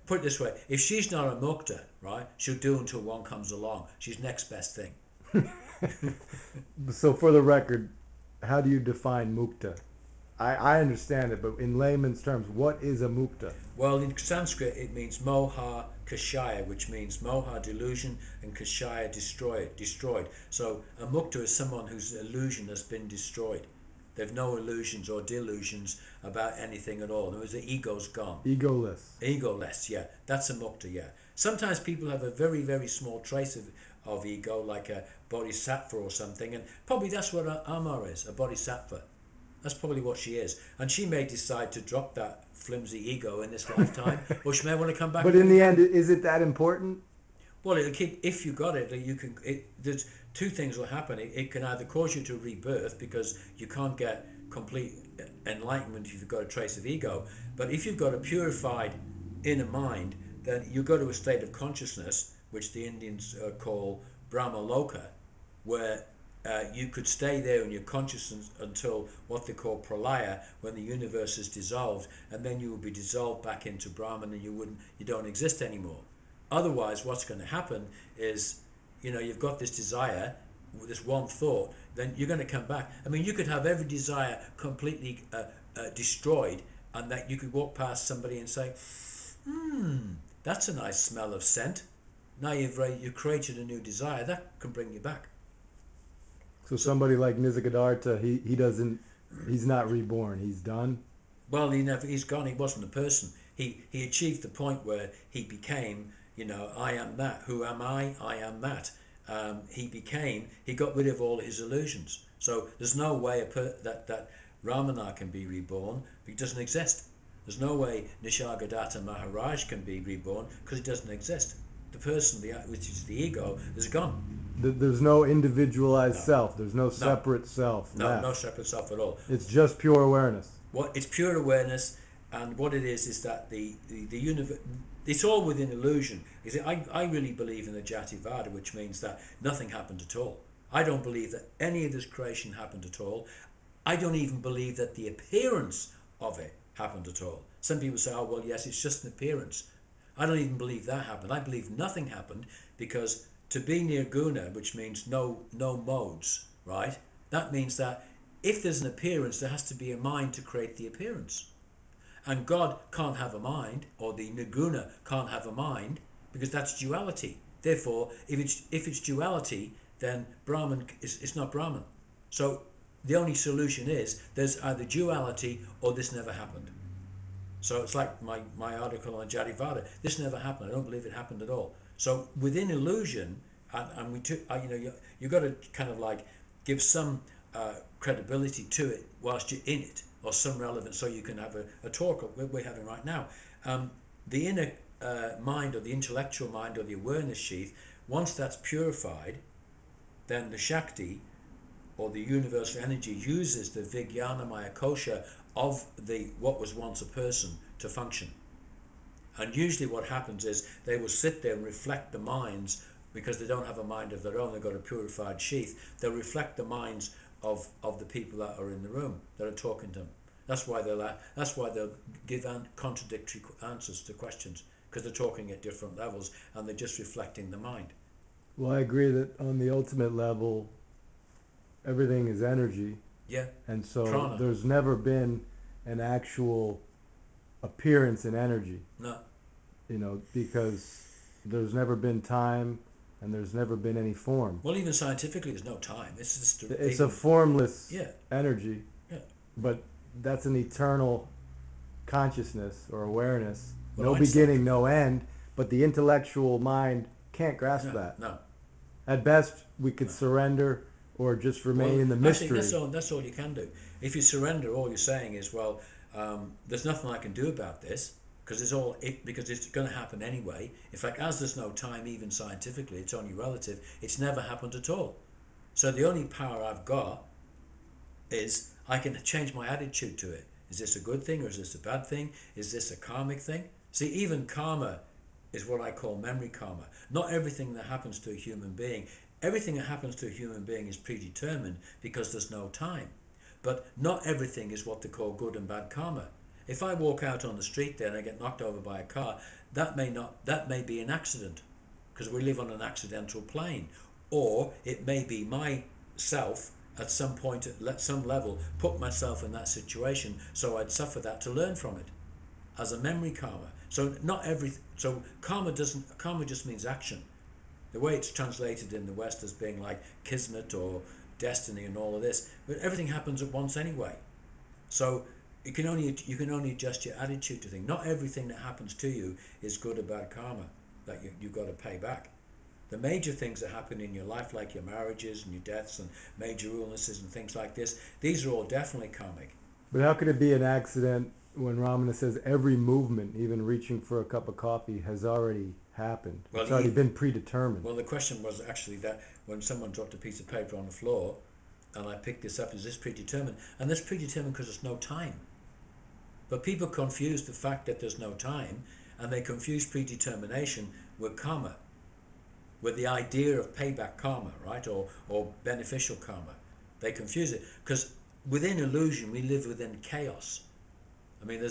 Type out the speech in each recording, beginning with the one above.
put it this way, if she's not a mukta, right, she'll do until one comes along. She's next best thing. So for the record, how do you define mukta? I understand it, but in layman's terms, what is a mukta? Well, in Sanskrit it means moha kashaya, which means moha, delusion, and kashaya, destroyed. So a mukta is someone whose illusion has been destroyed. They've no illusions or delusions about anything at all. In other words, the ego's gone. Egoless. Egoless, yeah. That's a mukta, yeah. Sometimes people have a very, very small trace of ego, like a bodhisattva or something, and probably that's what Amar is, a bodhisattva. That's probably what she is. And she may decide to drop that flimsy ego in this lifetime, or she may want to come back. But in the end, is it that important? Well, it'll keep, if you got it, you can. There's two things will happen. It can either cause you to rebirth because you can't get complete enlightenment if you've got a trace of ego. But if you've got a purified inner mind, then you go to a state of consciousness, which the Indians call Brahma Loka, where you could stay there in your consciousness until what they call pralaya, when the universe is dissolved, and then you will be dissolved back into Brahman, and you don't exist anymore. Otherwise, what's going to happen is, you've got this desire, this one thought, then you're going to come back. I mean, you could have every desire completely destroyed, and that you could walk past somebody and say, that's a nice smell of scent. Now you've created a new desire that can bring you back. So somebody like Nisargadatta, he's not reborn. He's done. Well, he's gone. He wasn't a person. He achieved the point where he became, I am that. Who am I? I am that. He got rid of all his illusions. So there's no way that Ramana can be reborn. It doesn't exist. There's no way Nisargadatta Maharaj can be reborn because it doesn't exist. The person, which is the ego, is gone. There's no individualized self. There's no separate self. No separate self at all. It's just pure awareness. It's pure awareness, and what it is that the universe. It's all within illusion. I really believe in the Jativada, which means that nothing happened at all. I don't believe that any of this creation happened at all. I don't even believe that the appearance of it happened at all. Some people say, oh well, yes, it's just an appearance. I don't even believe that happened. I believe nothing happened, because to be nirguna, which means no modes, right? That means that if there's an appearance, there has to be a mind to create the appearance. And God can't have a mind, or the nirguna can't have a mind, because that's duality. Therefore, if it's duality, then Brahman it's not Brahman. So the only solution is there's either duality or this never happened. So it's like my article on Jativada. This never happened. I don't believe it happened at all. So within illusion, and we took, you've got to kind of like give some credibility to it whilst you're in it, or some relevance, so you can have a talk we're having right now. The inner mind, or the intellectual mind, or the awareness sheath, once that's purified, then the Shakti, or the universal energy, uses the Vijnanamaya kosha of what was once a person to function. And usually what happens is they will sit there and reflect the minds, because they don't have a mind of their own. They've got a purified sheath. They'll reflect the minds of the people that are in the room, that are talking to them. That's why they'll give contradictory answers to questions, because they're talking at different levels and they're just reflecting the mind. Well, I agree that on the ultimate level, everything is energy. Yeah. And so Prana. There's never been an actual appearance in energy. No. Because there's never been time, and there's never been any form. Well, even scientifically, there's no time. It's just it's a formless yeah. energy. Yeah. But that's an eternal consciousness or awareness. Well, no beginning, no end. But the intellectual mind can't grasp that. No. At best, we could surrender or just remain in the mystery. That's all you can do. If you surrender, all you're saying is, well, there's nothing I can do about this, because it's going to happen anyway. In fact, as there's no time, even scientifically, it's only relative. It's never happened at all. So the only power I've got is I can change my attitude to it. Is this a good thing, or is this a bad thing? Is this a karmic thing? See, even karma is what I call memory karma. Not everything that happens to a human being. Everything that happens to a human being is predetermined, because there's no time. But not everything is what they call good and bad karma. If I walk out on the street there and I get knocked over by a car, that may be an accident, because we live on an accidental plane. Or it may be myself at some point, at some level, put myself in that situation, so I'd suffer that to learn from it as a memory karma. So karma just means action. The way it's translated in the West as being like kismet or destiny and all of this, but everything happens at once anyway. So you can only adjust your attitude to things. Not everything that happens to you is good or bad karma that you've got to pay back. The major things that happen in your life, like your marriages and your deaths and major illnesses and things like this, these are all definitely karmic. But how could it be an accident when Ramana says every movement, even reaching for a cup of coffee, has already happened? Well, it's already been predetermined. Well, the question was actually that when someone dropped a piece of paper on the floor and I picked this up, is this predetermined? And that's predetermined because there's no time. But people confuse the fact that there's no time, and they confuse predetermination with karma, with the idea of payback karma, right? Or beneficial karma. They confuse it because within illusion we live within chaos. I mean,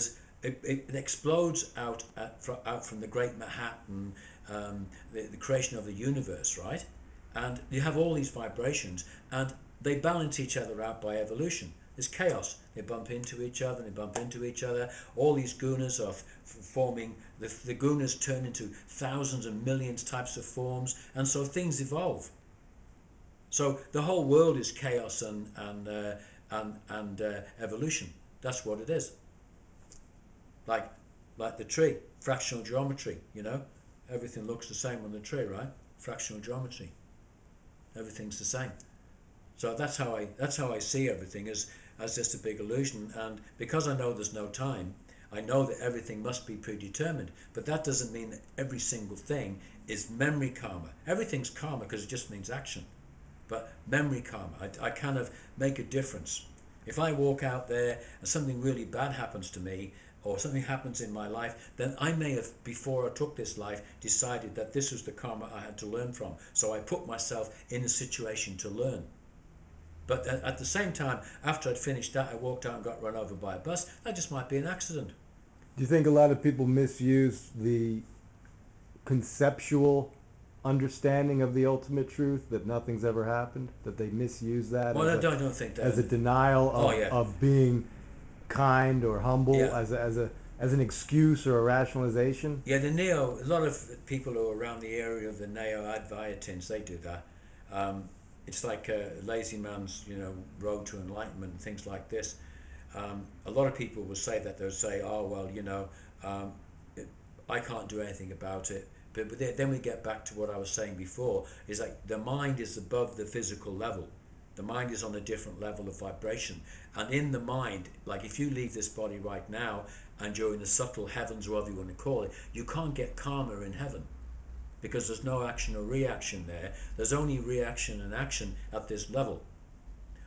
it explodes out from the Great Manhattan, the creation of the universe, right? And you have all these vibrations, and they balance each other out by evolution. There's chaos. They bump into each other, and they bump into each other. All these gunas are forming, the gunas turn into thousands and millions types of forms, and so things evolve. So the whole world is chaos and evolution. That's what it is. Like the tree, fractional geometry, you know? Everything looks the same on the tree, right? Fractional geometry. Everything's the same. So that's how I see everything, as just a big illusion. And because I know there's no time, I know that everything must be predetermined. But that doesn't mean that every single thing is memory karma. Everything's karma because it just means action. But memory karma, I kind of make a difference. If I walk out there and something really bad happens to me, or something happens in my life, then I may have, before I took this life, decided that this was the karma I had to learn from. So I put myself in a situation to learn. But at the same time, after I'd finished that, I walked out and got run over by a bus. That just might be an accident. Do you think a lot of people misuse the conceptual understanding of the ultimate truth, that nothing's ever happened? That they misuse that Well, I don't think that. as a denial of being kind or humble, Yeah. as an excuse or a rationalization? Yeah, a lot of people who are around the area of the neo-Advaitins, they do that. It's like a lazy man's, road to enlightenment and things like this. A lot of people will say that. They'll say, oh, well, I can't do anything about it. But then we get back to what I was saying before, is like the mind is above the physical level. The mind is on a different level of vibration. And in the mind, like if you leave this body right now and you're in the subtle heavens, whatever you want to call it, you can't get karma in heaven, because there's no action or reaction there. There's only reaction and action at this level.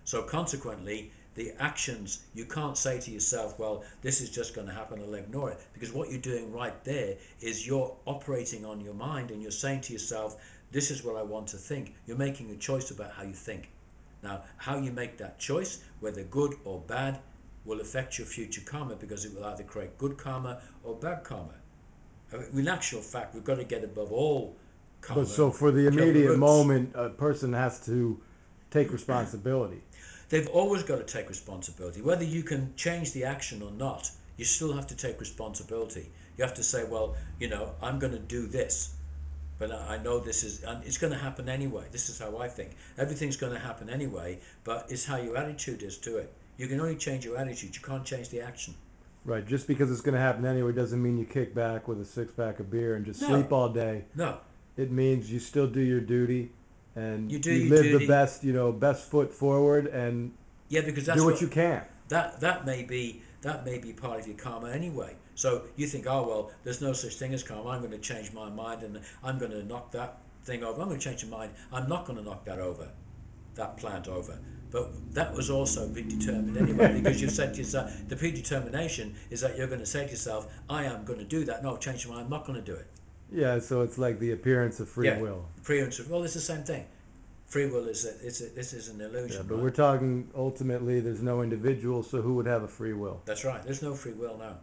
So consequently, the actions, you can't say to yourself, well, this is just going to happen, I'll ignore it. Because what you're doing right there is you're operating on your mind and you're saying to yourself, this is what I want to think. You're making a choice about how you think. Now, how you make that choice, whether good or bad, will affect your future karma, because it will either create good karma or bad karma. In actual fact, we've got to get above all karma. But so for the immediate moment, a person has to take responsibility. They've always got to take responsibility. Whether you can change the action or not, you still have to take responsibility. You have to say, well, I'm going to do this, but I know this is, and it's going to happen anyway. This is how I think. Everything's going to happen anyway, but it's how your attitude is to it. You can only change your attitude. You can't change the action. Right. Just because it's going to happen anyway doesn't mean you kick back with a six-pack of beer and just sleep all day. No. It means you still do your duty, and you live the best foot forward, and because that's do what you can. That may be part of your karma anyway. So you think, oh well, there's no such thing as karma. I'm going to change my mind and I'm going to knock that thing over. I'm going to change my mind. I'm not going to knock that plant over. But that was also predetermined anyway, because you've said to yourself, the predetermination is that you're going to say to yourself, I am going to do that. No, change my mind. I'm not going to do it. Yeah, so it's like the appearance of free will. Appearance of, well, it's the same thing. Free will this is an illusion. Yeah, but right? we're talking ultimately there's no individual, so who would have a free will? That's right. There's no free will now.